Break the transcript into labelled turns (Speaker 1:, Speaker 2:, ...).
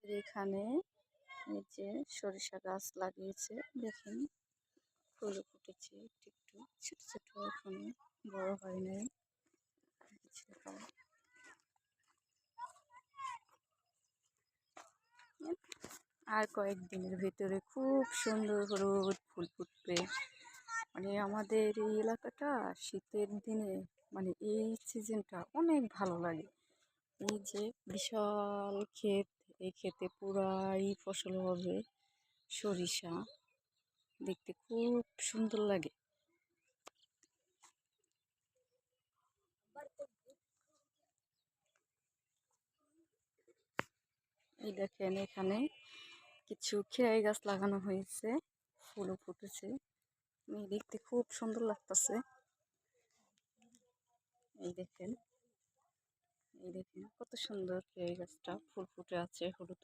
Speaker 1: এখানে এই যে সরিষা গাছ লাগিয়েছে, দেখেন ফুল ফুটেছে একটু একটু, ছোট ছোট, এখনো বড় হয় নাই। আর কয়েকদিনের ভিতরে খুব সুন্দর হলুদ ফুল ফুটবে। মানে আমাদের এই এলাকাটা শীতের দিনে মানে এই সিজনটা অনেক ভালো লাগে। এই যে বিশাল ক্ষেত, এই ক্ষেতে পুরাই ফসল হবে সরিষা, দেখতে খুব সুন্দর লাগে। এই দেখেন এখানে কিছু খেরাই গাছ লাগানো হয়েছে, ফুলও ফুটেছে, দেখতে খুব সুন্দর লাগতেছে। এই দেখেন, এই দেখেন কত সুন্দর খেরাই গাছটা ফুল ফুটে আছে হলুদ।